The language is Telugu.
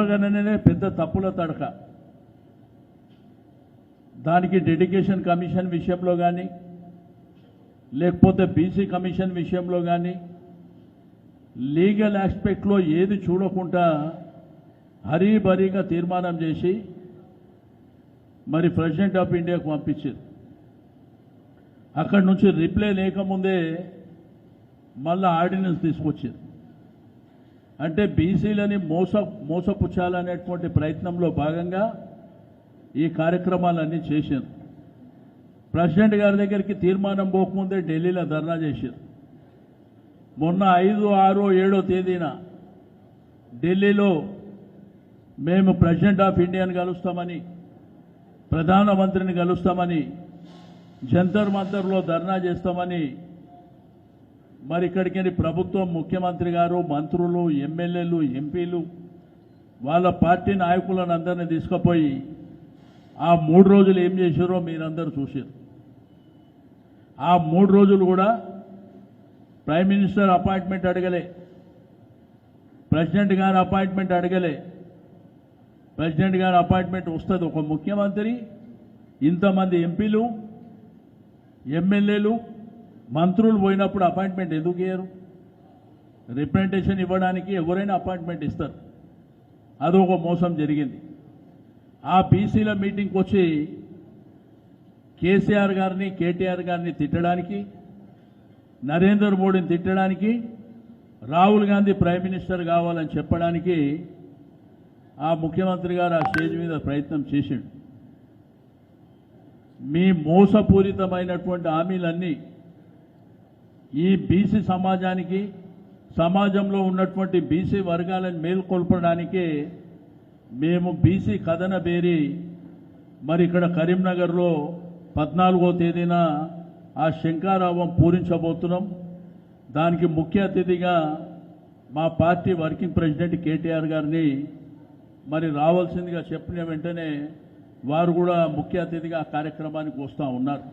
కులగణనే పెద్ద తప్పుల తడక. దానికి డెడికేషన్ కమిషన్ విషయంలో కానీ, లేకపోతే బీసీ కమిషన్ విషయంలో కానీ, లీగల్ ఆస్పెక్ట్లో ఏది చూడకుండా హరీబరీగా తీర్మానం చేసి మరి ప్రెసిడెంట్ ఆఫ్ ఇండియాకు పంపించారు. అక్కడి నుంచి రిప్లై లేకముందే మళ్ళా ఆర్డినెన్స్ తీసుకొచ్చారు. అంటే బీసీలని మోసపుచ్చాలనేటువంటి ప్రయత్నంలో భాగంగా ఈ కార్యక్రమాలన్నీ చేశారు. ప్రెసిడెంట్ గారి దగ్గరికి తీర్మానం పోకముందే ఢిల్లీలో ధర్నా చేశారు. మొన్న 5, 6, 7 తేదీన ఢిల్లీలో మేము ప్రెసిడెంట్ ఆఫ్ ఇండియాని కలుస్తామని, ప్రధానమంత్రిని కలుస్తామని, జంతర్ మంతర్లో ధర్నా చేస్తామని మరి ఇక్కడికి ప్రభుత్వం, ముఖ్యమంత్రి గారు, మంత్రులు, ఎమ్మెల్యేలు, ఎంపీలు వాళ్ళ పార్టీ నాయకులను అందరినీ తీసుకుపోయి ఆ 3 రోజులు ఏం చేశారో మీరందరూ చూశారు. ఆ 3 రోజులు కూడా ప్రైమ్ మినిస్టర్ అపాయింట్మెంట్ అడగలే, ప్రెసిడెంట్ గారి అపాయింట్మెంట్ అడగలే. ప్రెసిడెంట్ గారి అపాయింట్మెంట్ వస్తుంది. ఒక ముఖ్యమంత్రి ఇంతమంది ఎంపీలు, ఎమ్మెల్యేలు, మంత్రులు పోయినప్పుడు అపాయింట్మెంట్ ఎందుకు ఇయ్యరు? రిప్రజెంటేషన్ ఇవ్వడానికి ఎవరైనా అపాయింట్మెంట్ ఇస్తారు. అదొక మోసం జరిగింది. ఆ బీసీల మీటింగ్కి వచ్చి కేసీఆర్ గారిని, కేటీఆర్ గారిని తిట్టడానికి, నరేంద్ర మోడీని తిట్టడానికి, రాహుల్ గాంధీ ప్రైమ్ మినిస్టర్ కావాలని చెప్పడానికి ఆ ముఖ్యమంత్రి గారు ఆ స్టేజ్ మీద ప్రయత్నం చేసిండు. మీ మోసపూరితమైనటువంటి హామీలన్నీ ఈ బీసీ సమాజానికి, సమాజంలో ఉన్నటువంటి బీసీ వర్గాలను మేల్కొల్పడానికే మేము బీసీ కథన బేరి మరి ఇక్కడ కరీంనగర్లో 14వ తేదీన ఆ శంఖారావం పూరించబోతున్నాం. దానికి ముఖ్య అతిథిగా మా పార్టీ వర్కింగ్ ప్రెసిడెంట్ కేటీఆర్ గారిని మరి రావాల్సిందిగా చెప్పిన వెంటనే వారు కూడా ముఖ్య అతిథిగా ఆ కార్యక్రమానికి వస్తూ ఉన్నారు.